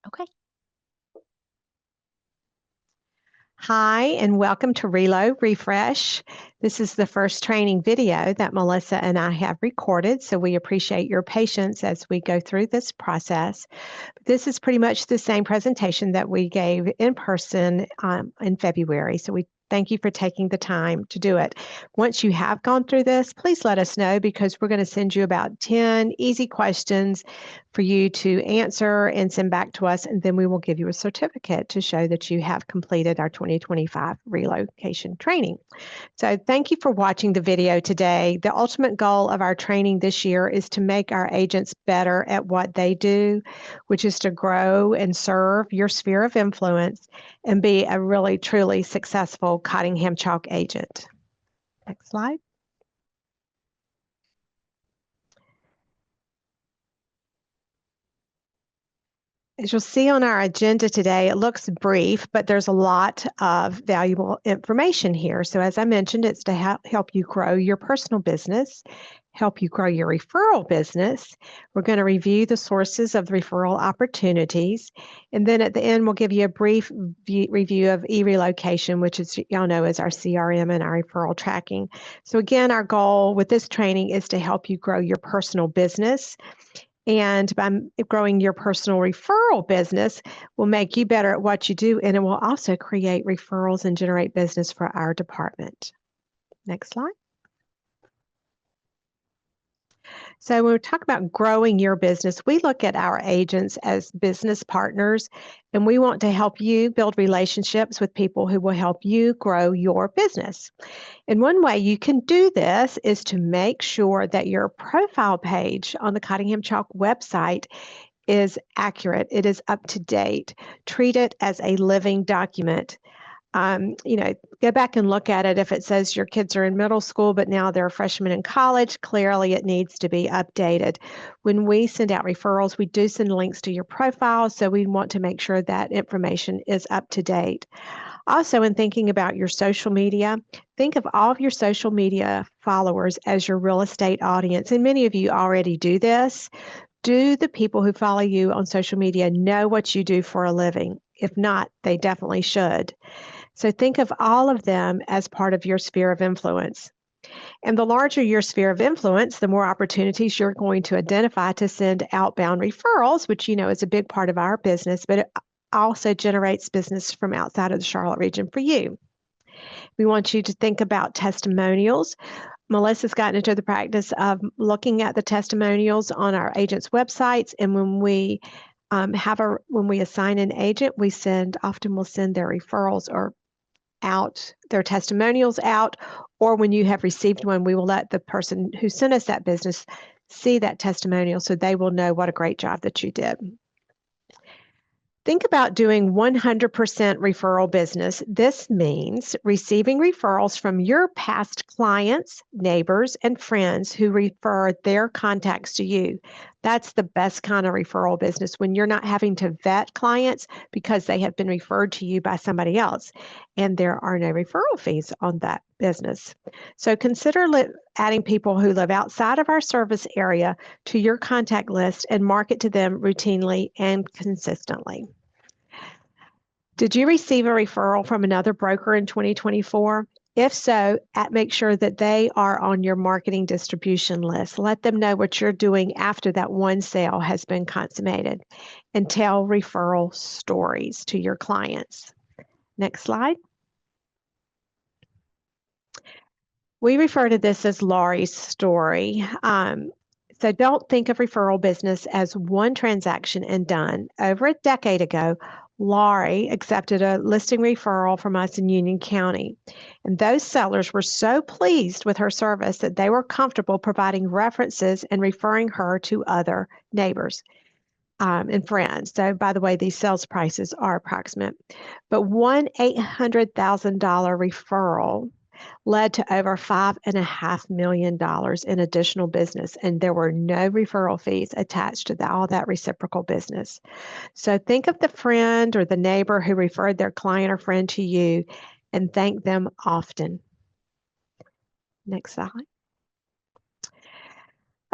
Okay. Hi, and welcome to Relo Refresh. This is the first training video that Melissa and I have recorded, so we appreciate your patience as we go through this process. This is pretty much the same presentation that we gave in person in February, so we thank you for taking the time to do it. Once you have gone through this, please let us know because we're going to send you about 10 easy questions for you to answer and send back to us, and then we will give you a certificate to show that you have completed our 2025 relocation training. So thank you for watching the video today. The ultimate goal of our training this year is to make our agents better at what they do, which is to grow and serve your sphere of influence and be a really, truly successful Cottingham Chalk agent. Next slide. As you'll see on our agenda today, it looks brief, but there's a lot of valuable information here. So as I mentioned, it's to help you grow your personal business, help you grow your referral business. We're going to review the sources of the referral opportunities. And then at the end, we'll give you a brief review of eRelocation, which is, y'all know, is our CRM and our referral tracking. So again, our goal with this training is to help you grow your personal business. And by growing your personal referral business will make you better at what you do, and it will also create referrals and generate business for our department. Next slide. So when we talk about growing your business, we look at our agents as business partners, and we want to help you build relationships with people who will help you grow your business. And one way you can do this is to make sure that your profile page on the Cottingham Chalk website is accurate. It is up to date. Treat it as a living document. Go back and look at it. If it says your kids are in middle school, but now they're freshmen in college, clearly it needs to be updated. When we send out referrals, we do send links to your profile, so we want to make sure that information is up to date. Also, in thinking about your social media, think of all of your social media followers as your real estate audience. And many of you already do this. Do the people who follow you on social media know what you do for a living? If not, they definitely should. So think of all of them as part of your sphere of influence. And the larger your sphere of influence, the more opportunities you're going to identify to send outbound referrals, which is a big part of our business, but it also generates business from outside of the Charlotte region for you. We want you to think about testimonials. Melissa's gotten into the practice of looking at the testimonials on our agents' websites, and when we assign an agent, we'll send their referrals or their testimonials out, or when you have received one, we will let the person who sent us that business see that testimonial so they will know what a great job that you did. Think about doing 100% referral business. This means receiving referrals from your past clients, neighbors, and friends who refer their contacts to you. That's the best kind of referral business, when you're not having to vet clients because they have been referred to you by somebody else, and there are no referral fees on that business. So consider adding people who live outside of our service area to your contact list and market to them routinely and consistently. Did you receive a referral from another broker in 2024? If so, make sure that they are on your marketing distribution list. Let them know what you're doing after that one sale has been consummated, and tell referral stories to your clients. Next slide. We refer to this as Laurie's story. So don't think of referral business as one transaction and done. Over a decade ago, Laurie accepted a listing referral from us in Union County. And those sellers were so pleased with her service that they were comfortable providing references and referring her to other neighbors and friends. So, by the way, these sales prices are approximate. But one $800,000 referral led to over $5.5 million in additional business, and there were no referral fees attached to all that reciprocal business. So think of the friend or the neighbor who referred their client or friend to you and thank them often. Next slide.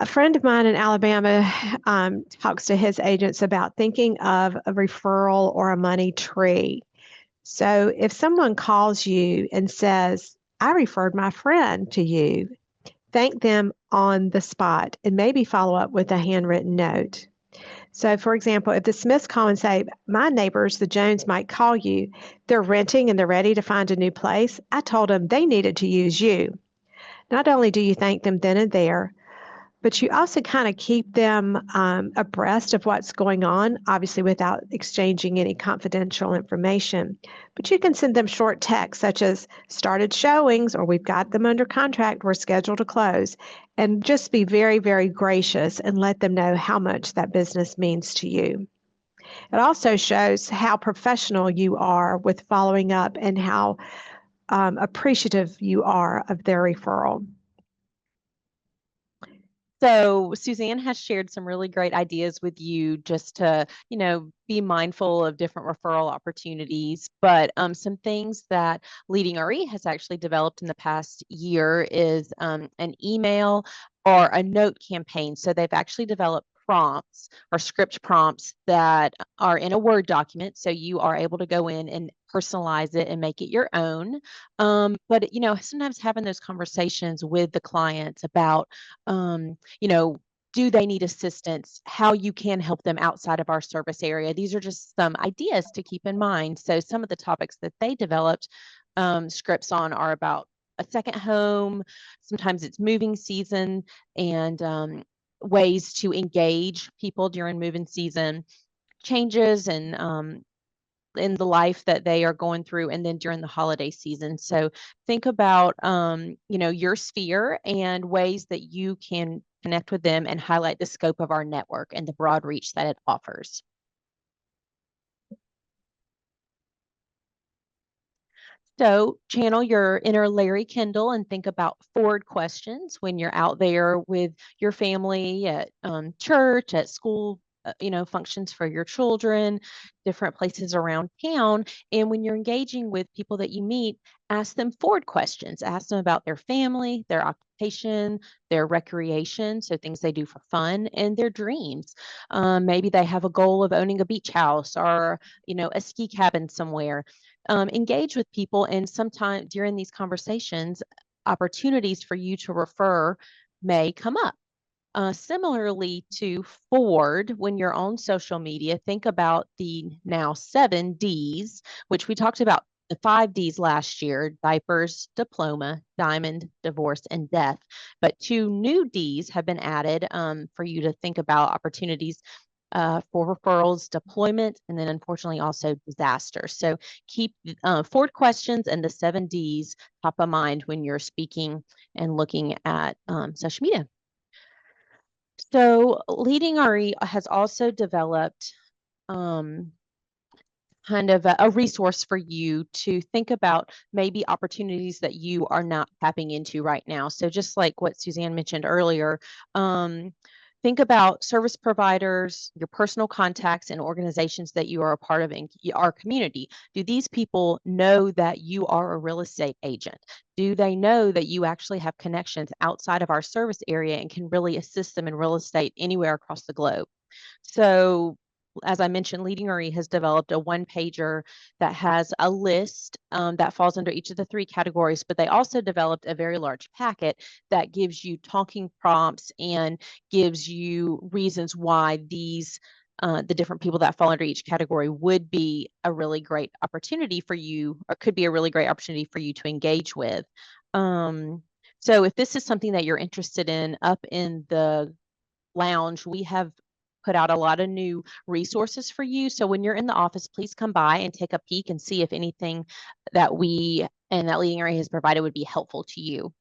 A friend of mine in Alabama talks to his agents about thinking of a referral or a money tree. So if someone calls you and says, I referred my friend to you, thank them on the spot and maybe follow up with a handwritten note. So, for example, if the Smiths call and say, my neighbors, the Jones, might call you, they're renting and they're ready to find a new place, I told them they needed to use you. Not only do you thank them then and there, but you also kind of keep them abreast of what's going on, obviously without exchanging any confidential information. But you can send them short texts such as started showings or we've got them under contract, we're scheduled to close, and just be very, very gracious and let them know how much that business means to you. It also shows how professional you are with following up and how appreciative you are of their referral. So Suzanne has shared some really great ideas with you just to, be mindful of different referral opportunities. But some things that Leading RE has actually developed in the past year is an email or a note campaign. So they've actually developed prompts or script prompts that are in a Word document. So you are able to go in and personalize it and make it your own. But, sometimes having those conversations with the clients about, do they need assistance, how you can help them outside of our service area. These are just some ideas to keep in mind. So some of the topics that they developed scripts on are about a second home. Sometimes it's moving season and ways to engage people during moving season, changes and in the life that they are going through, and then during the holiday season. So think about your sphere and ways that you can connect with them and highlight the scope of our network and the broad reach that it offers. So channel your inner Larry Kendall and think about forward questions when you're out there with your family at church, at school, functions for your children, different places around town. And when you're engaging with people that you meet, ask them forward questions. Ask them about their family, their occupation, their recreation, so things they do for fun, and their dreams. Maybe they have a goal of owning a beach house or, a ski cabin somewhere. Engage with people, and sometimes during these conversations, opportunities for you to refer may come up. Similarly to forward, when you're on social media, think about the now 7 Ds, which we talked about the 5 Ds last year: diapers, diploma, diamond, divorce, and death. But 2 new Ds have been added for you to think about opportunities for referrals, deployment, and then unfortunately also disaster. So keep forward questions and the 7 Ds top of mind when you're speaking and looking at social media. So Leading RE has also developed kind of a resource for you to think about maybe opportunities that you are not tapping into right now. So just like what Suzanne mentioned earlier, think about service providers, your personal contacts, and organizations that you are a part of in our community. Do these people know that you are a real estate agent? Do they know that you actually have connections outside of our service area and can really assist them in real estate anywhere across the globe? So as I mentioned, Leading RE has developed a one-pager that has a list that falls under each of the 3 categories, but they also developed a very large packet that gives you talking prompts and gives you reasons why these the different people that fall under each category would be a really great opportunity for you, or could be a really great opportunity for you to engage with. So if this is something that you're interested in, up in the lounge, we have put out a lot of new resources for you. So when you're in the office, please come by and take a peek and see if anything that we and that Leading RE has provided would be helpful to you.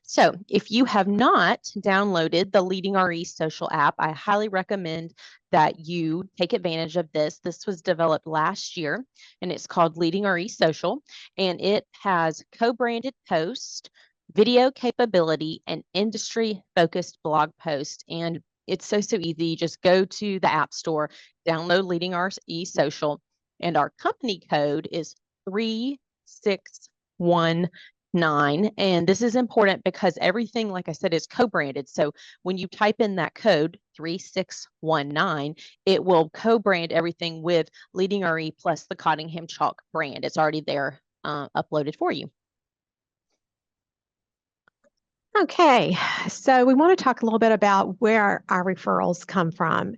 So if you have not downloaded the Leading RE social app, I highly recommend that you take advantage of this. This was developed last year and it's called Leading RE Social, and it has co-branded posts, video capability, and industry focused blog posts. And it's so easy. You just go to the App Store, download Leading RE Social, and our company code is 361 And this is important because everything, like I said, is co-branded. So when you type in that code 3619, it will co-brand everything with Leading RE plus the Cottingham Chalk brand. It's already there uploaded for you. Okay, so we want to talk a little bit about where our referrals come from.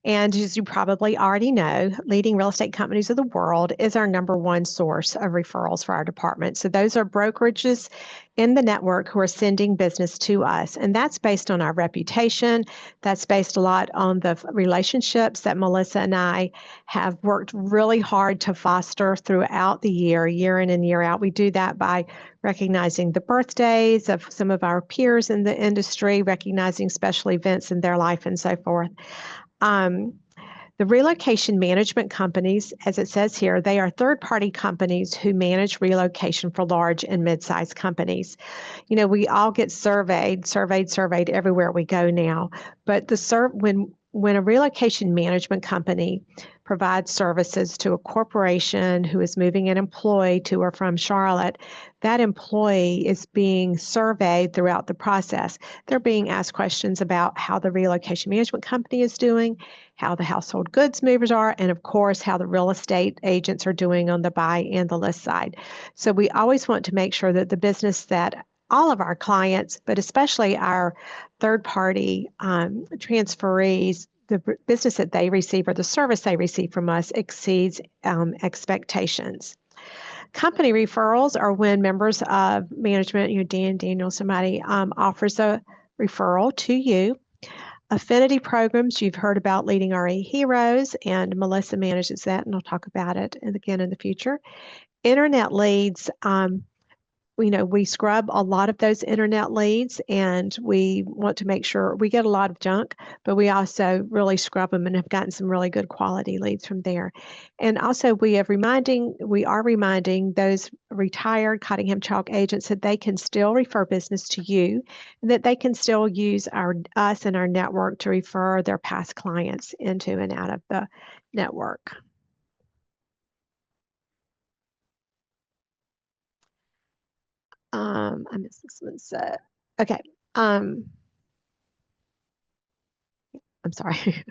And as you probably already know, Leading Real Estate Companies of the World is our number one source of referrals for our department. So those are brokerages in the network who are sending business to us. And that's based on our reputation. That's based a lot on the relationships that Melissa and I have worked really hard to foster throughout the year in and year out. We do that by recognizing the birthdays of some of our peers in the industry, recognizing special events in their life, and so forth. The relocation management companies, as it says here, they are third-party companies who manage relocation for large and mid-sized companies. You know, we all get surveyed everywhere we go now. But when a relocation management company provides services to a corporation who is moving an employee to or from Charlotte, that employee is being surveyed throughout the process. They're being asked questions about how the relocation management company is doing, how the household goods movers are, and of course, how the real estate agents are doing on the buy and the list side. So we always want to make sure that the business that all of our clients, but especially our third-party transferees, the business that they receive or the service they receive from us exceeds expectations. Company referrals are when members of management, Daniel, somebody offers a referral to you. Affinity programs, you've heard about Leading RE Heroes, and Melissa manages that, and I'll talk about it again in the future. Internet leads, we scrub a lot of those internet leads, and we want to make sure we get a lot of junk, but we also really scrub them and have gotten some really good quality leads from there. And also we are reminding those retired Cottingham Chalk agents that they can still refer business to you, and that they can still use us and our network to refer their past clients into and out of the network. I missed this one. So, okay. I'm sorry.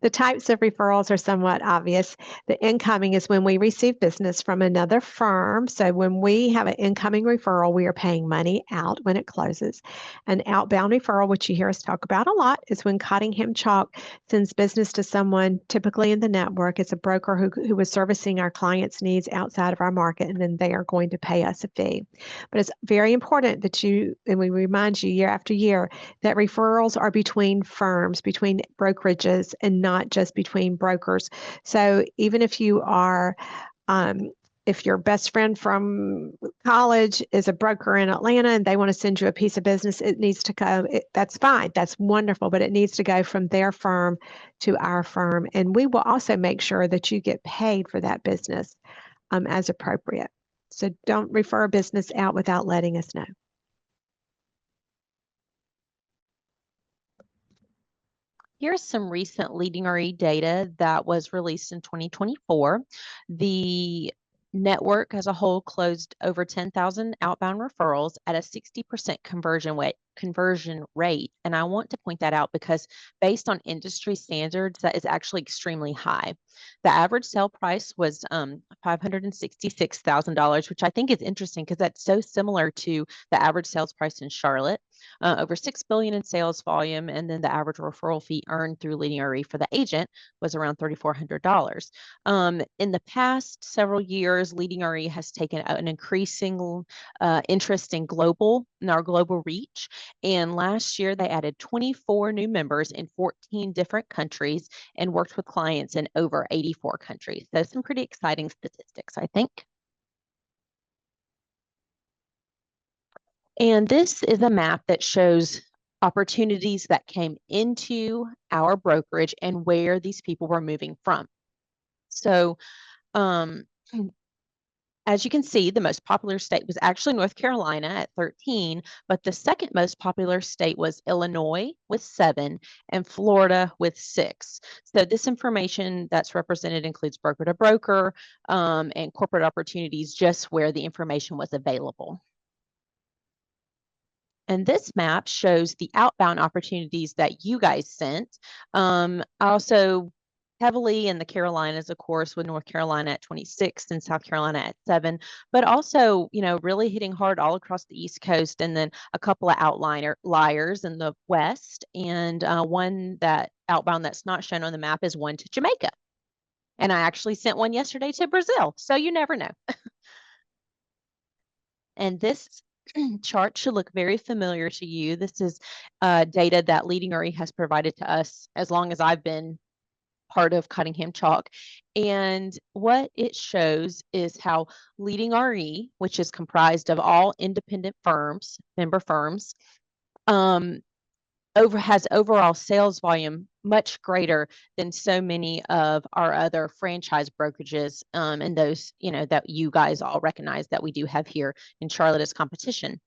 The types of referrals are somewhat obvious. The incoming is when we receive business from another firm. So when we have an incoming referral, we are paying money out when it closes. An outbound referral, which you hear us talk about a lot, is when Cottingham Chalk sends business to someone typically in the network. It's a broker who is servicing our clients' needs outside of our market, and then they are going to pay us a fee. But it's very important that and we remind you year after year, that referrals are between firms, between brokerages, and not just between brokers. So even if you are, if your best friend from college is a broker in Atlanta and they want to send you a piece of business, it needs to go, that's fine, that's wonderful, but it needs to go from their firm to our firm. And we will also make sure that you get paid for that business as appropriate. So don't refer a business out without letting us know. Here's some recent Leading RE data that was released in 2024. The network as a whole closed over 10,000 outbound referrals at a 60% conversion rate. And I want to point that out because based on industry standards, that is actually extremely high. The average sale price was $566,000, which I think is interesting because that's so similar to the average sales price in Charlotte. Over $6 billion in sales volume, and then the average referral fee earned through Leading RE for the agent was around $3,400. In the past several years, Leading RE has taken an increasing interest in our global reach. And last year, they added 24 new members in 14 different countries and worked with clients in over 84 countries. So some pretty exciting statistics, I think. And this is a map that shows opportunities that came into our brokerage and where these people were moving from. So as you can see, the most popular state was actually North Carolina at 13, but the second most popular state was Illinois with 7 and Florida with 6. So this information that's represented includes broker to broker and corporate opportunities, just where the information was available. And this map shows the outbound opportunities that you guys sent. Also heavily in the Carolinas, of course, with North Carolina at 26 and South Carolina at 7, but also, really hitting hard all across the East Coast, and then a couple of outliers in the West. And one that outbound that's not shown on the map is one to Jamaica. And I actually sent one yesterday to Brazil, so you never know. And this chart should look very familiar to you. This is data that Leading RE has provided to us as long as I've been part of Cunningham Chalk. And what it shows is how Leading RE, which is comprised of all independent firms, member firms, has overall sales volume much greater than so many of our other franchise brokerages, and those that you guys all recognize that we do have here in Charlotte as competition.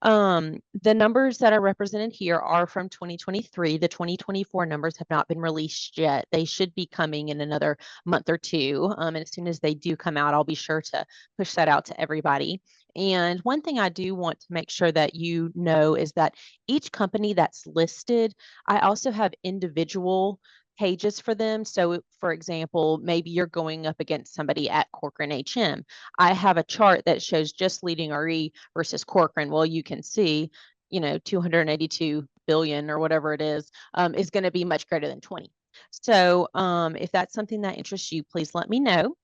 The numbers that are represented here are from 2023. The 2024 numbers have not been released yet. They should be coming in another month or two. And as soon as they do come out, I'll be sure to push that out to everybody. And one thing I do want to make sure that you know is that each company that's listed, I also have individual pages for them. So for example, maybe you're going up against somebody at Corcoran HM. I have a chart that shows just Leading RE versus Corcoran. Well, you can see, 282 billion or whatever it is going to be much greater than 20. So if that's something that interests you, please let me know.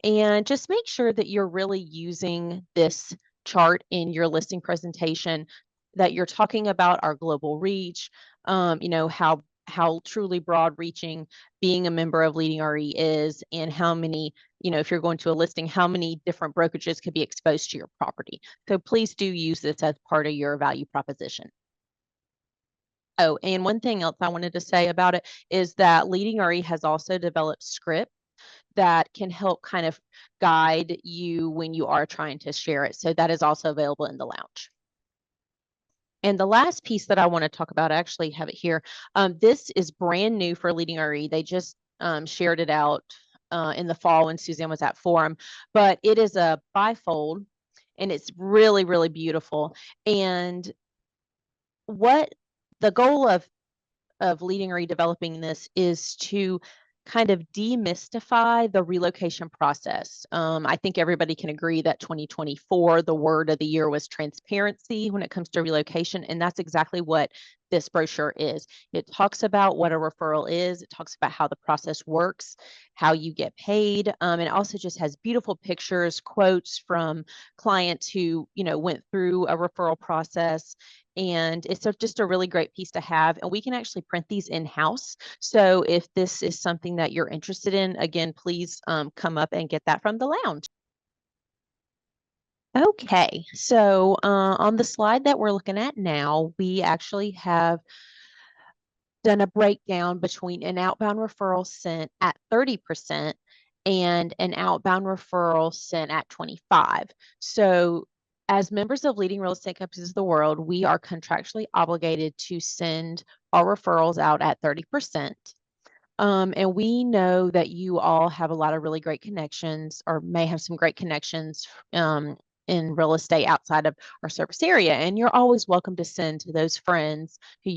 And just make sure that you're really using this chart in your listing presentation, that you're talking about our global reach, how truly broad reaching being a member of Leading RE is, and how many, if you're going to a listing, how many different brokerages could be exposed to your property. So please do use this as part of your value proposition. Oh, and one thing else I wanted to say about it is that Leading RE has also developed script that can help kind of guide you when you are trying to share it. So that is also available in the lounge. And the last piece that I want to talk about, I actually have it here. This is brand new for Leading RE. They just shared it out in the fall when Suzanne was at Forum, but it is a bifold and it's really, really beautiful. And what the goal of Leading RE developing this is to kind of demystify the relocation process. I think everybody can agree that 2024, the word of the year was transparency when it comes to relocation, and that's exactly what this brochure is. It talks about what a referral is. It talks about how the process works, how you get paid. It also just has beautiful pictures, quotes from clients who, went through a referral process. And it's just a really great piece to have. And we can actually print these in-house. So if this is something that you're interested in, again, please come up and get that from the lounge. Okay, so on the slide that we're looking at now, we actually have done a breakdown between an outbound referral sent at 30% and an outbound referral sent at 25. So as members of leading real estate companies of the world, we are contractually obligated to send our referrals out at 30%. And we know that you all have a lot of really great connections, or may have some great connections in real estate outside of our service area. And you're always welcome to send to those friends who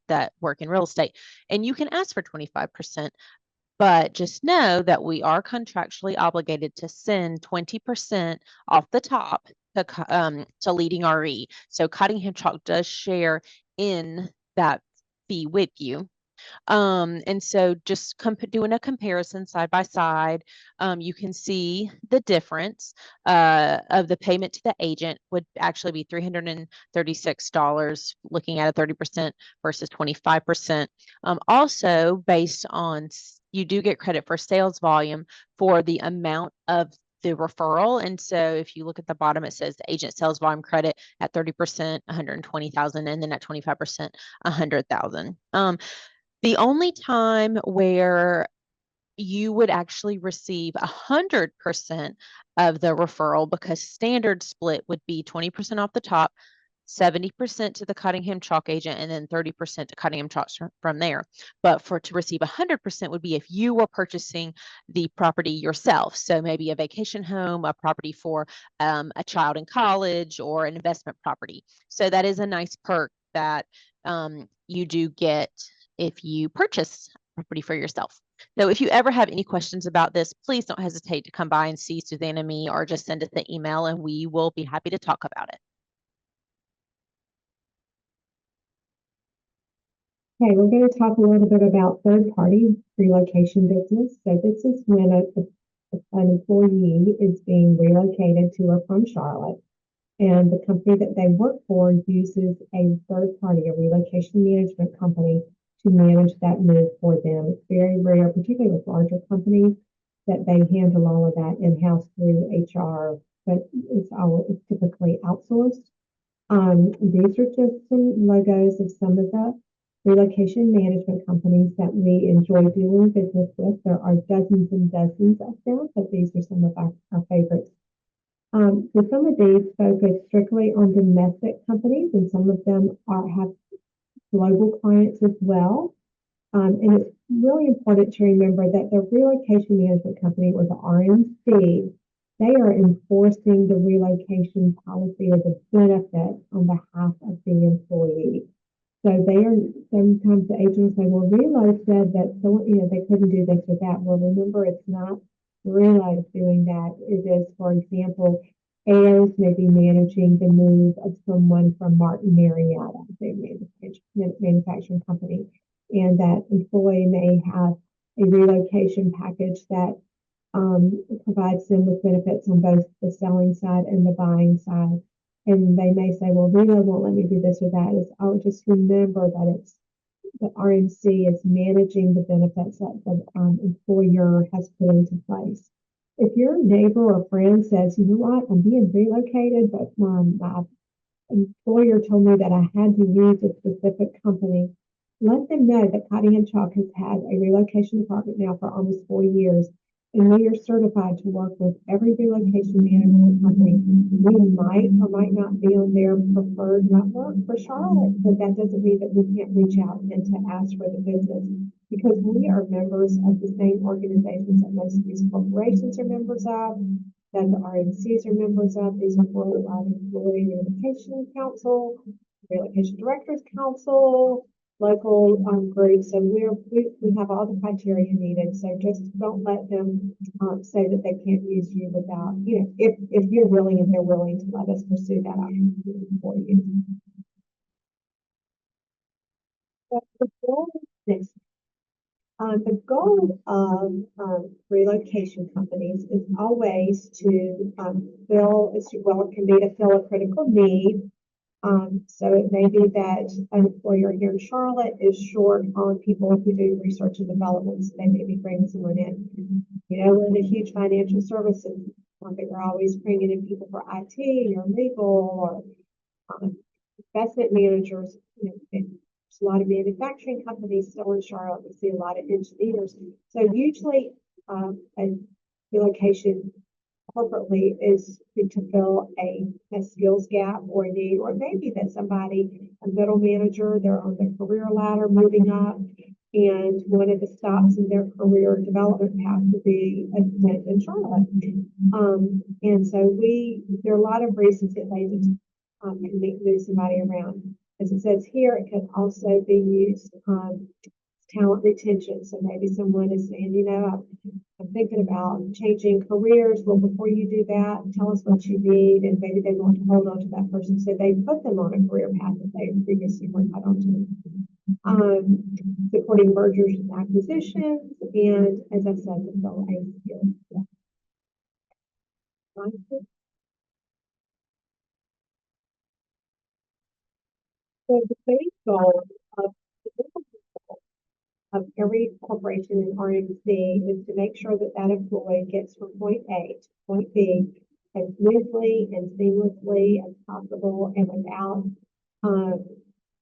that work in real estate. And you can ask for 25%, but just know that we are contractually obligated to send 20% off the top to Leading RE. So Cunningham Chalk does share in that fee with you. And so just doing a comparison side by side, you can see the difference of the payment to the agent would actually be $336 looking at a 30% versus 25%. Also based on, you do get credit for sales volume for the amount of the referral. And so if you look at the bottom, it says the agent sales volume credit at 30%, 120,000, and then at 25%, 100,000. The only time where you would actually receive 100% of the referral, because standard split would be 20% off the top, 70% to the Cottingham Chalk agent, and then 30% to Cottingham Chalk from there. But to receive 100% would be if you were purchasing the property yourself. So maybe a vacation home, a property for a child in college, or an investment property. So that is a nice perk that you do get if you purchase property for yourself. So if you ever have any questions about this, please don't hesitate to come by and see Suzanne and me, or just send us an email and we will be happy to talk about it. Okay, we're going to talk a little bit about third-party relocation business. So this is when an employee is being relocated to or from Charlotte, and the company that they work for uses a third party, a relocation management company, to manage that move for them. It's very rare, particularly with larger companies, that they handle all of that in-house through HR, but it's typically outsourced. These are just some logos of some of the relocation management companies that we enjoy doing business with. There are dozens and dozens of them, but these are some of our favorites. So some of these focus strictly on domestic companies, and some of them have global clients as well. And it's really important to remember that the relocation management company, or the RMC, they are enforcing the relocation policy or the benefit on behalf of the employee. So sometimes the agent will say, well, Relo said that they couldn't do this or that. Well, remember, it's not Relo doing that. It is, for example, AOs may be managing the move of someone from Martin Marietta, the manufacturing company, and that employee may have a relocation package that provides them with benefits on both the selling side and the buying side. And they may say, well, Relo won't let me do this or that. I'll just remember that the RMC is managing the benefits that the employer has put into place. If your neighbor or friend says, you know what, I'm being relocated, but my employer told me that I had to use a specific company, let them know that Cottingham Chalk has had a relocation department now for almost 4 years, and we are certified to work with every relocation management company. We might or might not be on their preferred network for Charlotte, but that doesn't mean that we can't reach out and to ask for the business, because we are members of the same organizations that most of these corporations are members of, that the RMCs are members of. These are worldwide employee relocation council, relocation directors council, local groups, and we have all the criteria needed. So just don't let them say that they can't use you without, if you're willing and they're willing to let us pursue that option for you. So the goal of relocation companies is always to it can be to fill a critical need. So it may be that an employer here in Charlotte is short on people who do research and development, so they may be bringing someone in. We're in a huge financial services market. We're always bringing in people for IT or legal or investment managers. There's a lot of manufacturing companies still in Charlotte. We see a lot of engineers. So usually a relocation corporately is to fill a skills gap or a need, or maybe that a middle manager, they're on the career ladder moving up, and one of the stops in their career development path would be a stint in Charlotte. And so there are a lot of reasons that they can move somebody around. As it says here, it can also be used talent retention. So maybe someone is saying, I'm thinking about changing careers. Well, before you do that, tell us what you need, and maybe they want to hold on to that person, so they put them on a career path that they previously were not on. Supporting mergers and acquisitions, and as I said, the fill a skill. So the base goal of every corporation in RMC is to make sure that that employee gets from point A to point B as smoothly and seamlessly as possible, and without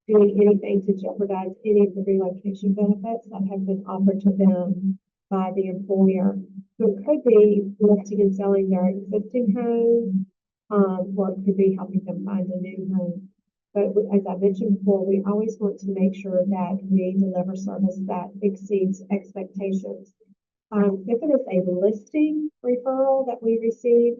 doing anything to jeopardize any of the relocation benefits that have been offered to them by the employer. So it could be listing and selling their existing home, or it could be helping them find a new home. But as I mentioned before, we always want to make sure that we deliver service that exceeds expectations. If it is a listing referral that we receive,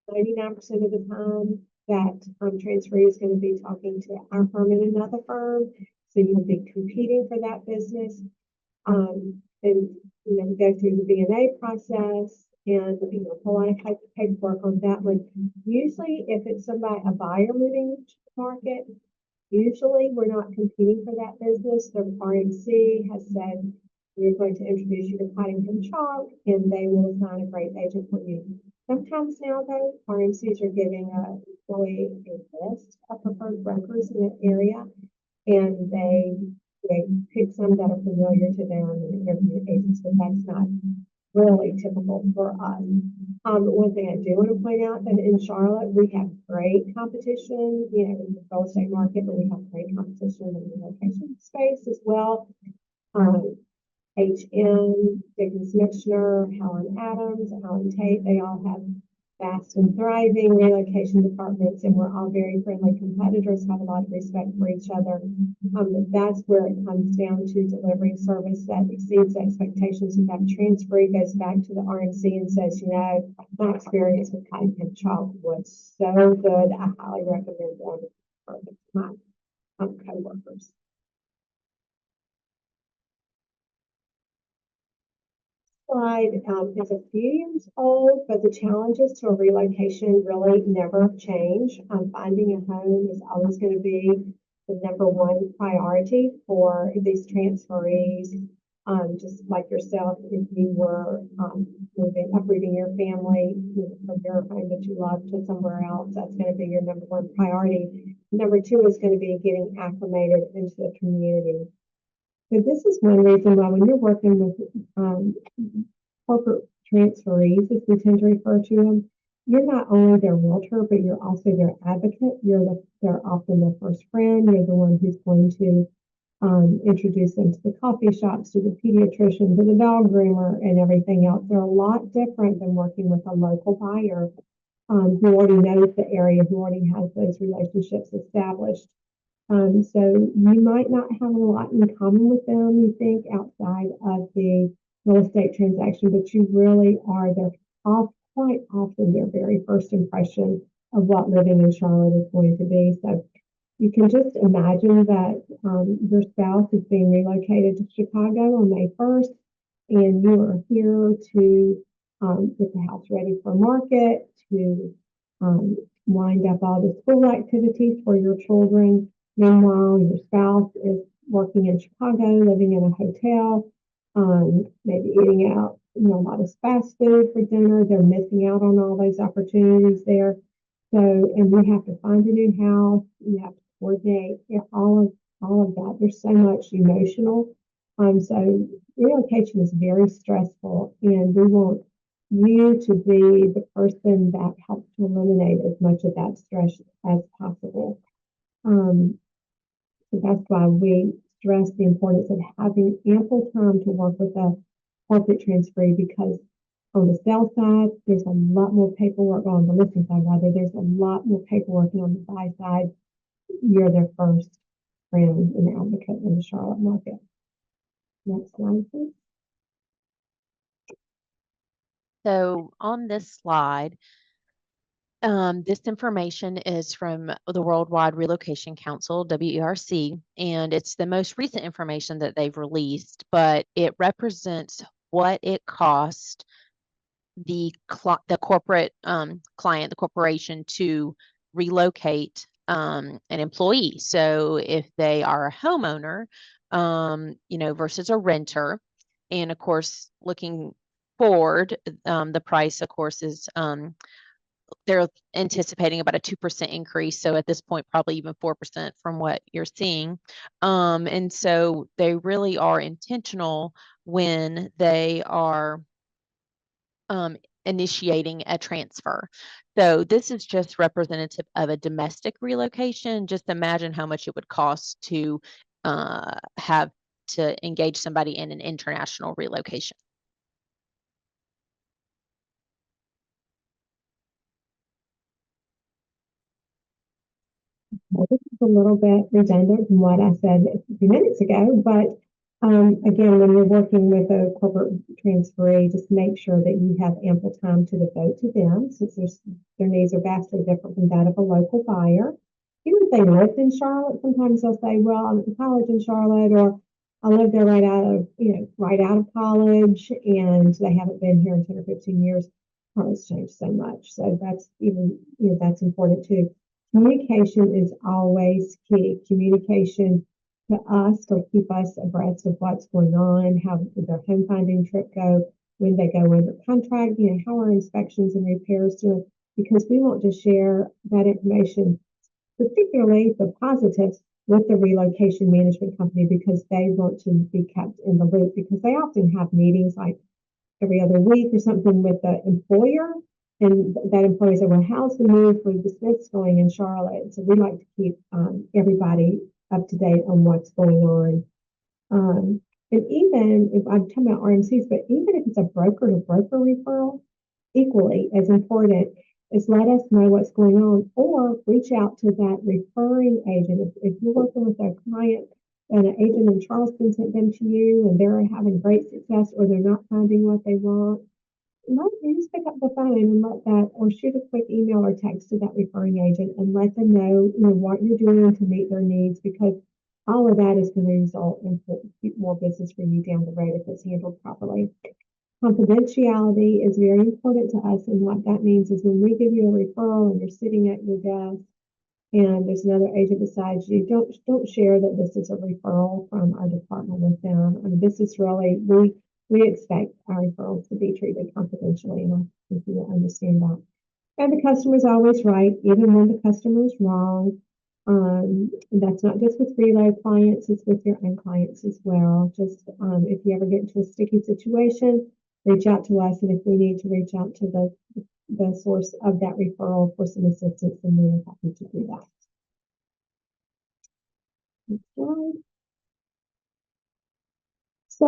99% of the time that transferee is going to be talking to our firm and another firm. So you'll be competing for that business. And we go through the V&A process and a whole lot of paperwork on that one. Usually, if it's a buyer moving to the market, usually we're not competing for that business. The RMC has said we're going to introduce you to Paddington Chalk, and they will assign a great agent for you. Sometimes now, though, RMCs are giving a list of preferred brokers in that area, and they pick some that are familiar to them and interview agents, but that's not really typical for us. One thing I do want to point out that in Charlotte, we have great competition, in the real estate market, but we have great competition in the relocation space as well. HM, Dickens Mixner, Helen Adams, Alan Tate, they all have fast and thriving relocation departments, and we're all very friendly competitors, have a lot of respect for each other. But that's where it comes down to delivering service that exceeds expectations. And that transferee goes back to the RMC and says, my experience with Paddington Chalk was so good. I highly recommend them for my coworkers. Slide is a few years old, but the challenges to a relocation really never change. Finding a home is always going to be the number one priority for these transferees. Just like yourself, if you were uprooting your family from your home that you love to somewhere else, that's going to be your number one priority. Number two is going to be getting acclimated into the community. So this is one reason why when you're working with corporate transferees, as we tend to refer to them, you're not only their realtor, but you're also their advocate. They're often their first friend. You're the one who's going to introduce them to the coffee shops, to the pediatrician, to the dog groomer, and everything else. They're a lot different than working with a local buyer who already knows the area, who already has those relationships established. So you might not have a lot in common with them, you think, outside of the real estate transaction, but you really are quite often their very first impression of what living in Charlotte is going to be. So you can just imagine that your spouse is being relocated to Chicago on May 1st, and you are here to get the house ready for market, to wind up all the school activities for your children. Meanwhile, your spouse is working in Chicago, living in a hotel, maybe eating out, a lot of fast food for dinner. They're missing out on all those opportunities there. So, and we have to find a new house. You have to coordinate all of that. There's so much emotional. So relocation is very stressful, and we want you to be the person that helps to eliminate as much of that stress as possible. So that's why we stress the importance of having ample time to work with a corporate transferee, because on the sell side, there's a lot more paperwork. On the listing side, rather, there's a lot more paperwork. And on the buy side, you're their first friend and advocate in the Charlotte market. Next slide, please. So on this slide, this information is from the Worldwide Relocation Council, WERC, and it's the most recent information that they've released, but it represents what it cost the corporate client, the corporation, to relocate an employee. So if they are a homeowner, versus a renter, and of course, looking forward, the price, of course, is they're anticipating about a 2% increase. So at this point, probably even 4% from what you're seeing. And so they really are intentional when they are initiating a transfer. So this is just representative of a domestic relocation. Just imagine how much it would cost to have to engage somebody in an international relocation. a little bit redundant from what I said a few minutes ago, but again, when you're working with a corporate transferee, just make sure that you have ample time to devote to them, since their needs are vastly different from that of a local buyer. Even if they lived in Charlotte, sometimes they'll say, "Well, I went to college in Charlotte," or "I lived there right out of college, and they haven't been here in 10 or 15 years." Charlotte's changed so much, so that's important too. Communication is always key. Communication to us to keep us abreast of what's going on, how did their home finding trip go, when they go under contract, how are inspections and repairs doing, because we want to share that information, particularly the positives, with the relocation management company, because they want to be kept in the loop, because they often have meetings like every other week or something with the employer, and that employer said, "Well, how's the move for the Smiths going in Charlotte?" So we like to keep everybody up to date on what's going on. And even if I'm talking about RMCs, but even if it's a broker to broker referral, equally as important is let us know what's going on, or reach out to that referring agent. If you're working with a client and an agent in Charleston sent them to you and they're having great success, or they're not finding what they want, just pick up the phone and let that, or shoot a quick email or text to that referring agent and let them know, what you're doing to meet their needs, because all of that is going to result in more business for you down the road if it's handled properly. Confidentiality is very important to us, and what that means is when we give you a referral and you're sitting at your desk and there's another agent besides you, don't share that this is a referral from our department with them. I mean, this is really, we expect our referrals to be treated confidentially, and I think you will understand that. And the customer is always right, even when the customer is wrong. That's not just with Relo clients, it's with your own clients as well. Just if you ever get into a sticky situation, reach out to us, and if we need to reach out to the source of that referral for some assistance, then we are happy to do that. Next slide. So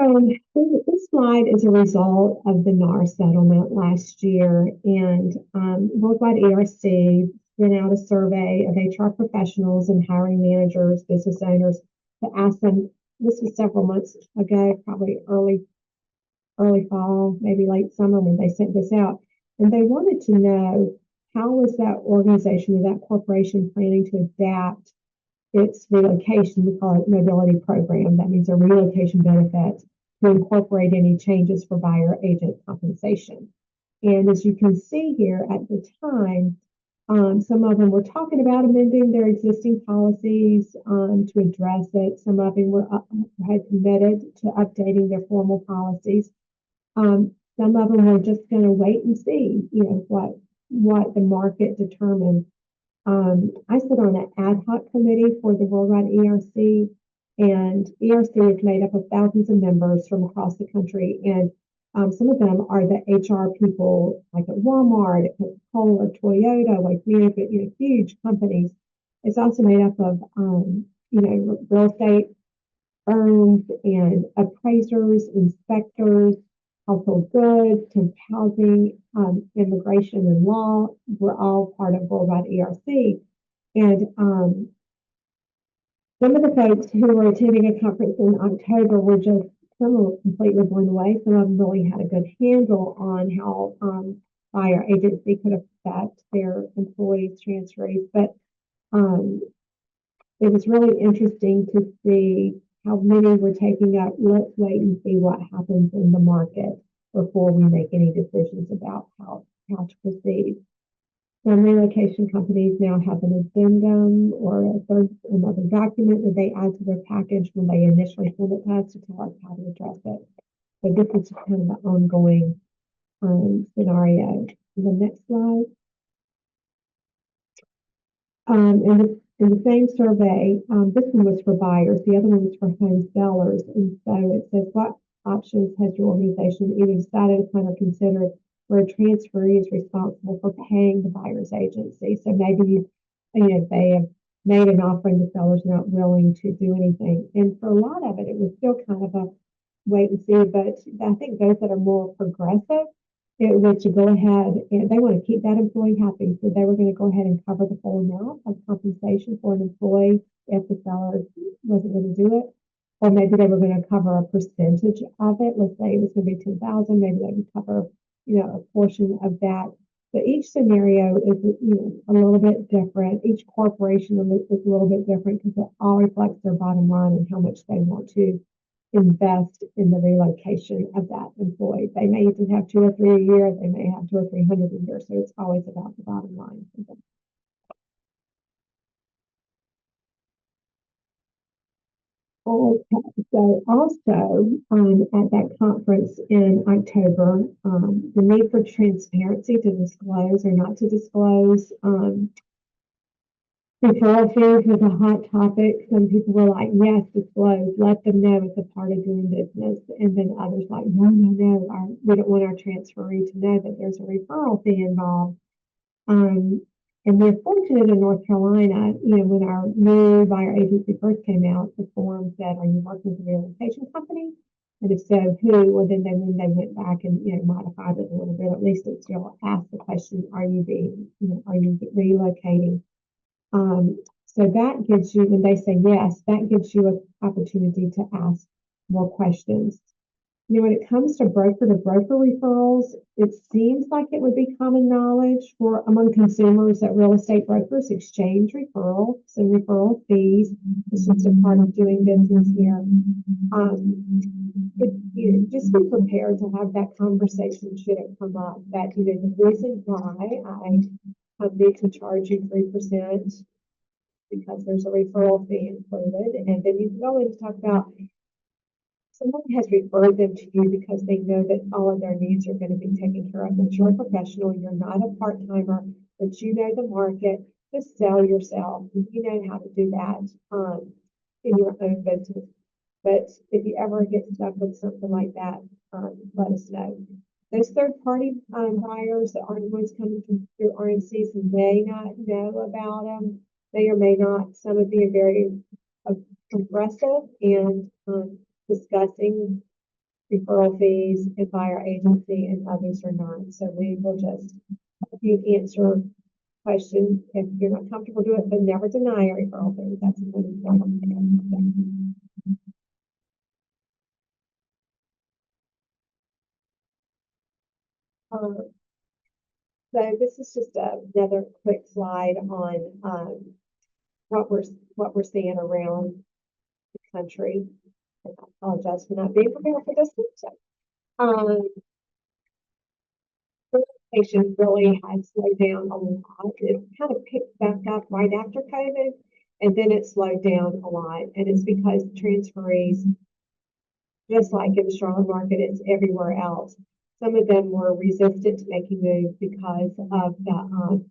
this slide is a result of the NAR settlement last year, and Worldwide ERC sent out a survey of HR professionals and hiring managers, business owners, to ask them. This was several months ago, probably early fall, maybe late summer, when they sent this out, and they wanted to know how was that organization or that corporation planning to adapt its relocation, we call it mobility program. That means a relocation benefit to incorporate any changes for buyer agent compensation. And as you can see here at the time, some of them were talking about amending their existing policies to address it. Some of them had committed to updating their formal policies. Some of them were just going to wait and see, what the market determined. I sit on an ad hoc committee for the Worldwide ERC, and ERC is made up of thousands of members from across the country, and some of them are the HR people, like at Walmart, at Coca-Cola, Toyota, Waste Management, huge companies. It's also made up of, real estate firms and appraisers, inspectors, household goods, temp housing, immigration and law. We're all part of Worldwide ERC. And some of the folks who were attending a conference in October some were completely blown away. Some of them really had a good handle on how buyer agency could affect their employees' transferees. But it was really interesting to see how many were taking up, let's wait and see what happens in the market before we make any decisions about how to proceed. Some relocation companies now have an addendum or another document that they add to their package when they initially send it to us to tell us how to address it. So this is kind of an ongoing scenario. The next slide. In the same survey, this one was for buyers, the other one was for home sellers. And so it says, what options has your organization either decided upon or considered where a transferee is responsible for paying the buyer's agency? So maybe they have made an offer and the seller's not willing to do anything. And for a lot of it, it was still kind of a wait and see. But I think those that are more progressive it was to go ahead and they want to keep that employee happy. So they were going to go ahead and cover the full amount of compensation for an employee if the seller wasn't going to do it. Or maybe they were going to cover a percentage of it. Let's say it was going to be 10,000. Maybe they would cover, a portion of that. But each scenario is, a little bit different. Each corporation is a little bit different because it all reflects their bottom line and how much they want to invest in the relocation of that employee. They may even have 2 or 3 a year. They may have 200 or 300 a year. So it's always about the bottom line. So also at that conference in October, the need for transparency to disclose or not to disclose referral fees was a hot topic. Some people were like, yes, disclose, let them know it's a part of doing business. And then others like, no, we don't want our transferee to know that there's a referral fee involved. And we're fortunate in North Carolina, when our new buyer agency first came out, the form said, are you working with a relocation company? And if so, who? Well, then they went back and, modified it a little bit. At least it still asked the question, are you relocating? So that gives you, when they say yes, that gives you an opportunity to ask more questions. When it comes to broker referrals, it seems like it would be common knowledge among consumers that real estate brokers exchange referrals and referral fees. It's just a part of doing business here. But just be prepared to have that conversation should it come up. That the reason why I need to charge you 3% because there's a referral fee included, and then you can go in and talk about. Someone has referred them to you because they know that all of their needs are going to be taken care of. That you're a professional, you're not a part-timer, that you know the market, just sell yourself. You know how to do that in your own business. But if you ever get stuck with something like that, let us know. Those third-party buyers that aren't always coming through RMCs may not know about them. May or may not. Some are being very aggressive and discussing referral fees and buyer agency, and others are not. So we will just help you answer questions. If you're not comfortable, do it, but never deny a referral fee. That's what important thing. So this is just another quick slide on what we're seeing around the country. I apologize for not being prepared for this one. Relocation really has slowed down a lot. It kind of picked back up right after COVID, and then it slowed down a lot. And it's because transferees, just like in the Charlotte market, it's everywhere else. Some of them were resistant to making moves because of the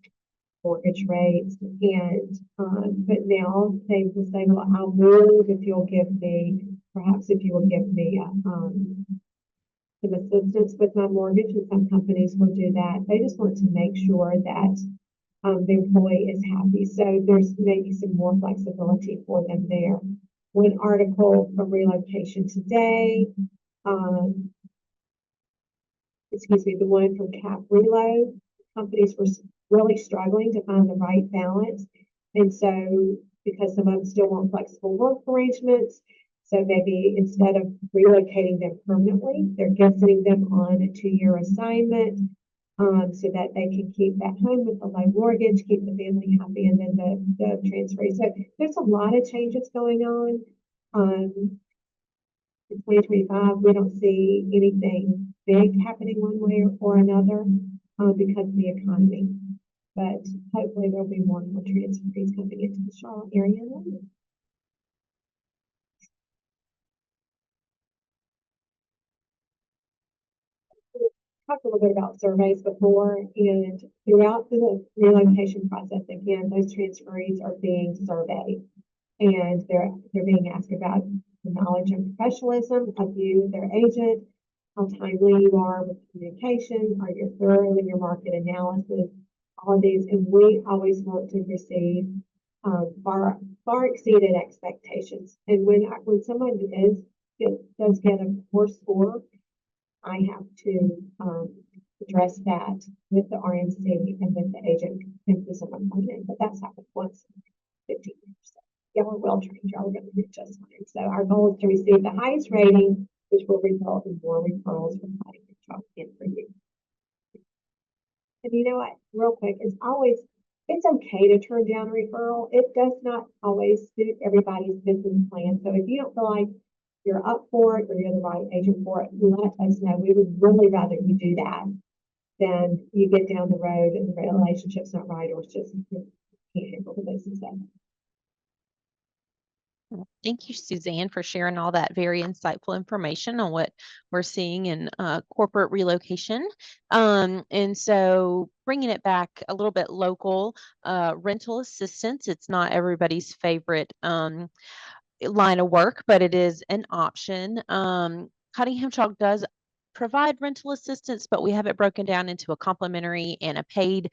mortgage rates, and but now they will say, well, I'll move if you'll give me, perhaps if you will give me some assistance with my mortgage, and some companies will do that. They just want to make sure that the employee is happy. So there's maybe some more flexibility for them there. One article from Relocation Today, the one from Cap Relo, companies were really struggling to find the right balance. And so, because some of them still want flexible work arrangements, so maybe instead of relocating them permanently, they're sending them on a 2-year assignment so that they can keep that home with a low mortgage, keep the family happy, and then the transfer. So there's a lot of changes going on. In 2025, we don't see anything big happening one way or another because of the economy. But hopefully there'll be more and more transferees coming into the Charlotte area. Talked a little bit about surveys before, and throughout the relocation process, again, those transferees are being surveyed, and they're being asked about the knowledge and professionalism of you, their agent, how timely you are with communication, are you thorough in your market analysis, all of these, and we always want to receive far exceeded expectations. And when someone does get a poor score, I have to address that with the RMC and with the agent consensus on appointment, but that's happened once in 15 years. Y'all are well trained, y'all are going to do just fine. So our goal is to receive the highest rating, which will result in more referrals from Cutting and Chalk in for you. And you know what, real quick, it's okay to turn down a referral. It does not always suit everybody's business plan. So if you don't feel like you're up for it or you're the right agent for it, let us know. We would really rather you do that than you get down the road and the relationship's not right, or it's just you can't handle the business. Thank you, Suzanne, for sharing all that very insightful information on what we're seeing in corporate relocation. And so bringing it back a little bit local, rental assistance, it's not everybody's favorite line of work, but it is an option. Cottingham Chalk does provide rental assistance, but we have it broken down into a complimentary and a paid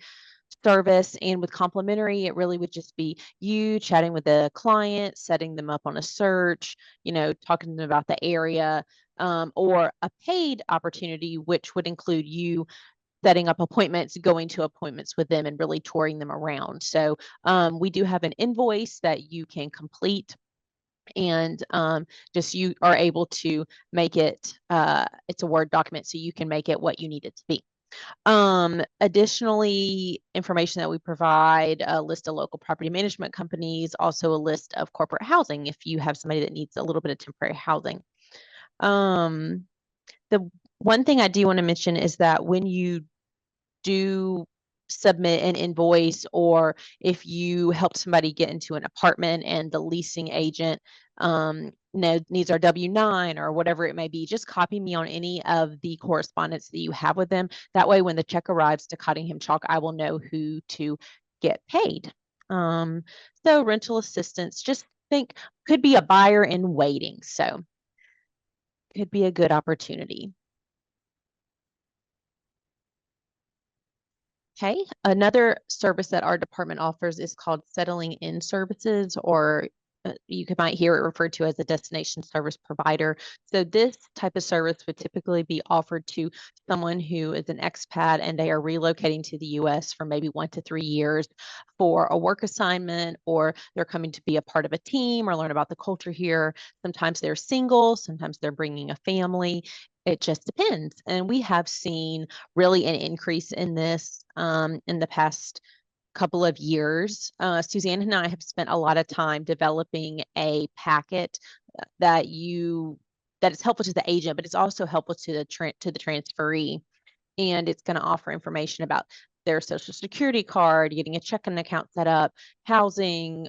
service. And with complimentary, it really would just be you chatting with the client, setting them up on a search, talking to them about the area, or a paid opportunity, which would include you setting up appointments, going to appointments with them, and really touring them around. So we do have an invoice that you can complete, and just you are able to make it, it's a Word document, so you can make it what you need it to be. Additionally, information that we provide, a list of local property management companies, also a list of corporate housing if you have somebody that needs a little bit of temporary housing. The one thing I do want to mention is that when you do submit an invoice, or if you help somebody get into an apartment and the leasing agent needs our W-9 or whatever it may be, just copy me on any of the correspondence that you have with them. That way, when the check arrives to Cottingham Chalk, I will know who to get paid. So rental assistance, just think, could be a buyer in waiting. So could be a good opportunity. Okay, another service that our department offers is called settling in services, or you might hear it referred to as a destination service provider. So this type of service would typically be offered to someone who is an expat and they are relocating to the U.S. for maybe 1 to 3 years for a work assignment, or they're coming to be a part of a team or learn about the culture here. Sometimes they're single, sometimes they're bringing a family. It just depends. And we have seen really an increase in this in the past couple of years. Suzanne and I have spent a lot of time developing a packet that is helpful to the agent, but it's also helpful to the transferee. And it's going to offer information about their social security card, getting a checking account set up, housing,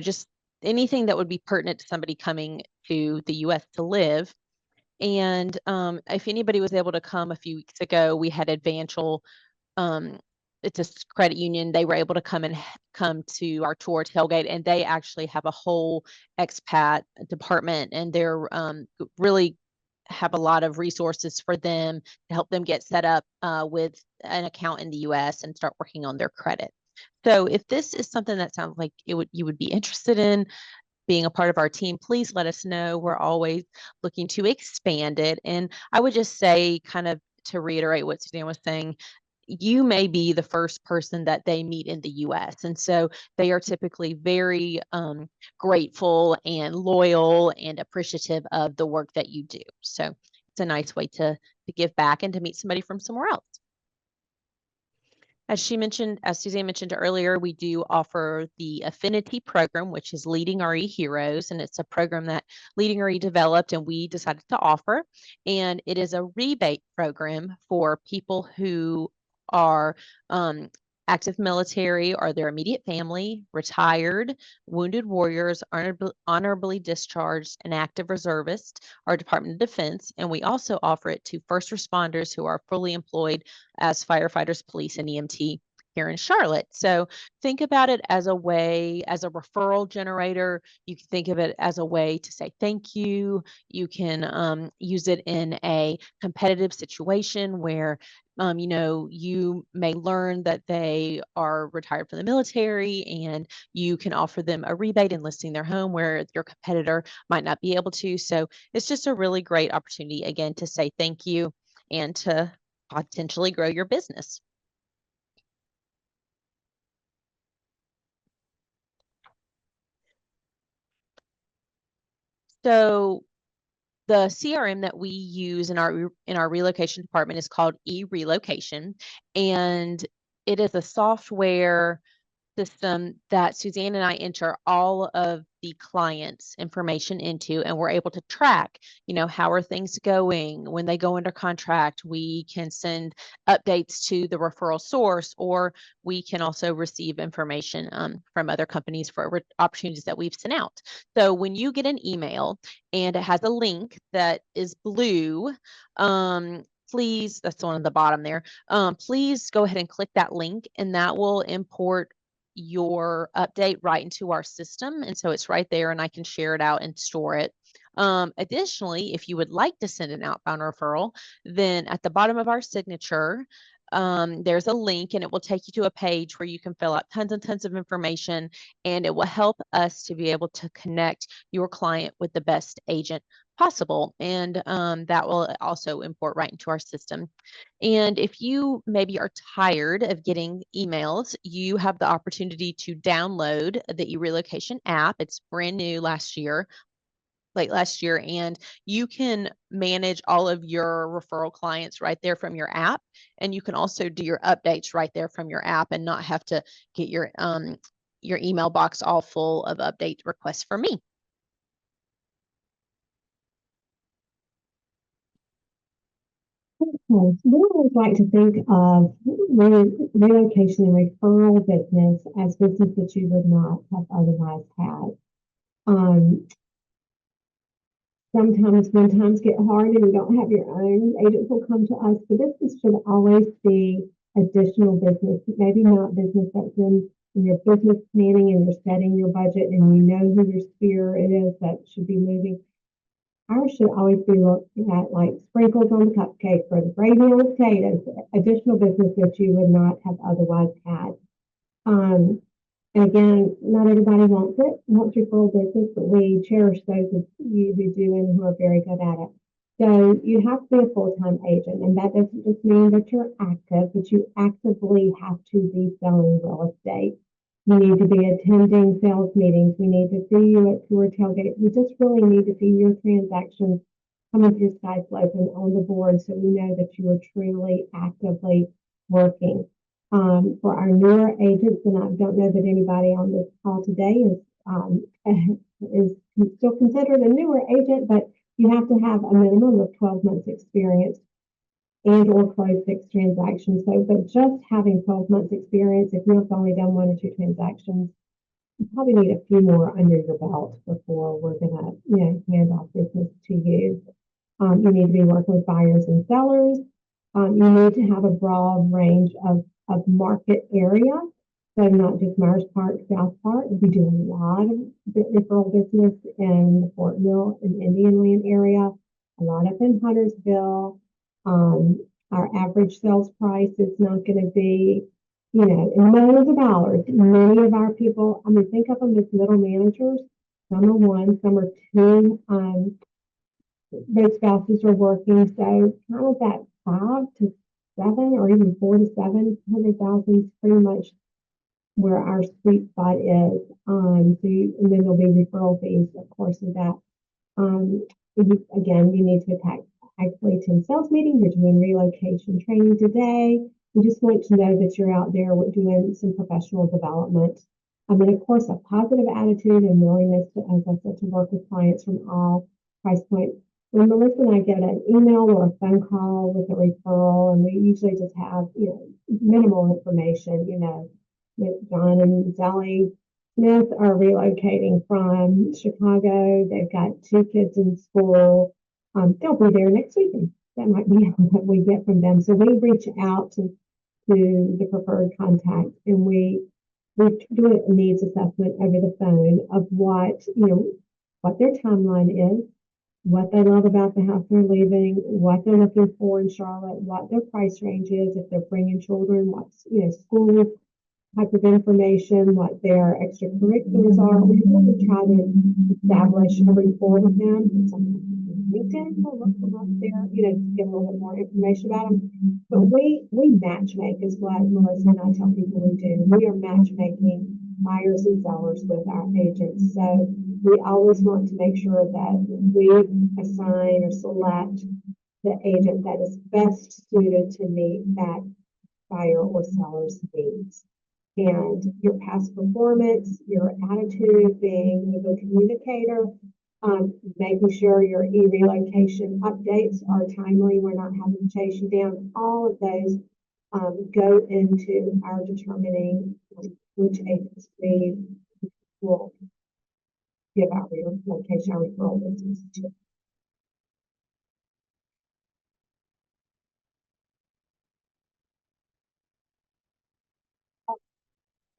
just anything that would be pertinent to somebody coming to the U.S. to live. And if anybody was able to come a few weeks ago, we had Advantial. It's a credit union. They were able to come to our tour tailgate, and they actually have a whole expat department, and they're really have a lot of resources for them to help them get set up with an account in the U.S. and start working on their credit. So if this is something that sounds like you would be interested in being a part of our team, please let us know. We're always looking to expand it. And I would just say, kind of to reiterate what Suzanne was saying, you may be the first person that they meet in the U.S. And so they are typically very grateful and loyal and appreciative of the work that you do. So it's a nice way to give back and to meet somebody from somewhere else. As Suzanne mentioned earlier, we do offer the Affinity program, which is Leading RE Heroes, and it's a program that Leading RE developed and we decided to offer. And it is a rebate program for people who are active military or their immediate family, retired, wounded warriors, honorably discharged, and active reservists, our Department of Defense. And we also offer it to first responders who are fully employed as firefighters, police, and EMT here in Charlotte. So think about it as a way, as a referral generator. You can think of it as a way to say thank you. You can use it in a competitive situation where you may learn that they are retired from the military, and you can offer them a rebate in listing their home where your competitor might not be able to. So it's just a really great opportunity, again, to say thank you and to potentially grow your business. So the CRM that we use in our relocation department is called Relocation, and it is a software system that Suzanne and I enter all of the clients' information into, and we're able to track, how are things going? When they go under contract, we can send updates to the referral source, or we can also receive information from other companies for opportunities that we've sent out. So when you get an email and it has a link that is blue, please, that's the one on the bottom there. Please go ahead and click that link, and that will import your update right into our system. And so it's right there, and I can share it out and store it. Additionally, if you would like to send an outbound referral, then at the bottom of our signature, there's a link, and it will take you to a page where you can fill out tons and tons of information, and it will help us to be able to connect your client with the best agent possible. And that will also import right into our system. And if you maybe are tired of getting emails, you have the opportunity to download the eRelocation app. It's brand new late last year, and you can manage all of your referral clients right there from your app. And you can also do your updates right there from your app and not have to get your email box all full of update requests from me. Okay, so we always like to think of relocation and referral business as business that you would not have otherwise had. Sometimes when times get hard and you don't have your own, agents will come to us, but this should always be additional business, maybe not business that's in your business planning and you're setting your budget and you know who your sphere it is that should be moving. Ours should always be looked at like sprinkles on the cupcake or the gravy on the potatoes, additional business that you would not have otherwise had. And again, not everybody wants referral business, but we cherish those of you who do and who are very good at it. So you have to be a full-time agent, and that doesn't just mean that you're active, but you actively have to be selling real estate. You need to be attending sales meetings. We need to see you at tour tailgates. We just really need to see your transactions coming through SkySlope and on the board so we know that you are truly actively working. For our newer agents, and I don't know that anybody on this call today is still considered a newer agent, but you have to have a minimum of 12 months experience and or close 6 transactions. So, but just having 12 months experience, if you've only done 1 or 2 transactions, you probably need a few more under your belt before we're gonna, hand off business to you. You need to be working with buyers and sellers. You need to have a broad range of market area. So not just Myers Park, South Park. We do a lot of referral business in the Fort Mill and Indian Land area, a lot up in Huntersville. Our average sales price is not going to be, in millions of dollars. Many of our people, think of them as middle managers. Some are 1, some are 2. Both spouses are working, so kind of that 5 to 7 or even 4 to 700,000 is pretty much where our sweet spot is. And then there'll be referral fees, of course, of that. Again, you need to actually attend sales meetings. We're doing relocation training today. We just want to know that you're out there doing some professional development. And of course, a positive attitude and willingness to, as I said, to work with clients from all price points. When Melissa and I get an email or a phone call with a referral, and we usually just have, minimal information, that John and Sally Smith are relocating from Chicago. They've got 2 kids in school. They'll be there next week. That might be what we get from them. So we reach out to the preferred contact, and we do a needs assessment over the phone of what their timeline is, what they love about the house they're leaving, what they're looking for in Charlotte, what their price range is, if they're bringing children, what school type of information, what their extracurriculars are. We really try to establish a rapport with them. LinkedIn, we'll look them up there, you know, to get a little bit more information about them. But we matchmake is what Melissa and I tell people we do. We are matchmaking buyers and sellers with our agents. So we always want to make sure that we assign or select the agent that is best suited to meet that buyer or seller's needs. And your past performance, your attitude, being a good communicator, making sure your e-relocation updates are timely, we're not having to chase you down. All of those go into our determining which agents we will give our relocation, our referral business to.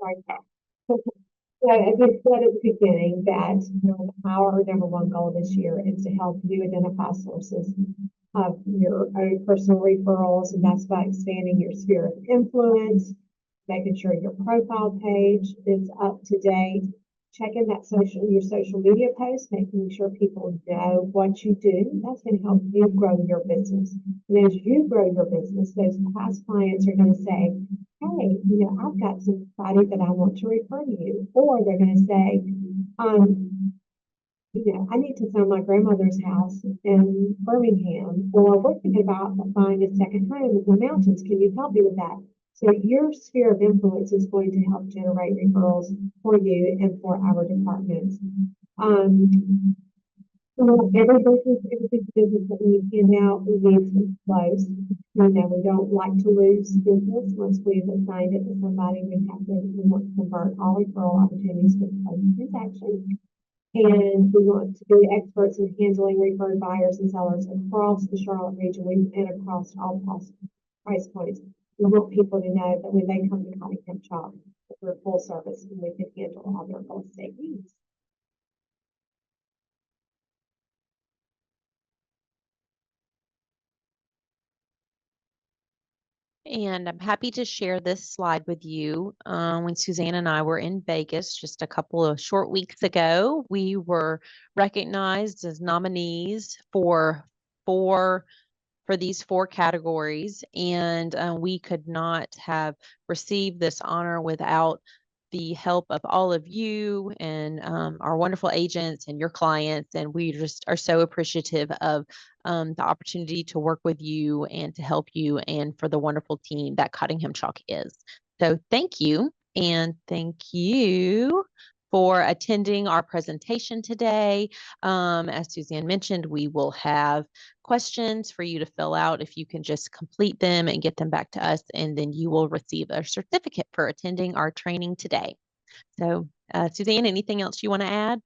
Right. So as I said at the beginning, that our number one goal this year is to help you identify sources of your own personal referrals, and that's by expanding your sphere of influence, making sure your profile page is up to date, checking your social media posts, making sure people know what you do. That's going to help you grow your business. And as you grow your business, those past clients are going to say, hey, you know, I've got somebody that I want to refer to you. Or they're going to say, you know, I need to sell my grandmother's house in Birmingham, or we're thinking about buying a second home in the mountains. Can you help me with that? So your sphere of influence is going to help generate referrals for you and for our departments. So every business that we hand out, we need to close. You know, we don't like to lose business. Once we've assigned it to somebody, we want to convert all referral opportunities to closed transactions. And we want to be experts in handling referred buyers and sellers across the Charlotte region and across all price points. We want people to know that when they come to Cottingham Shop, that we're full service and we can handle all their real estate needs. And I'm happy to share this slide with you. When Suzanne and I were in Vegas just a couple of short weeks ago, we were recognized as nominees for these 4 categories, and we could not have received this honor without the help of all of you and our wonderful agents and your clients. And we just are so appreciative of the opportunity to work with you and to help you and for the wonderful team that Cottingham Chalk is. So thank you. And thank you for attending our presentation today. As Suzanne mentioned, we will have questions for you to fill out. If you can just complete them and get them back to us, and then you will receive a certificate for attending our training today. So Suzanne, anything else you want to add?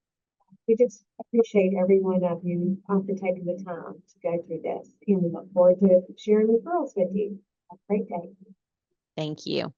We just appreciate every one of you for taking the time to go through this, and we look forward to sharing referrals with you. Have a great day. Thank you.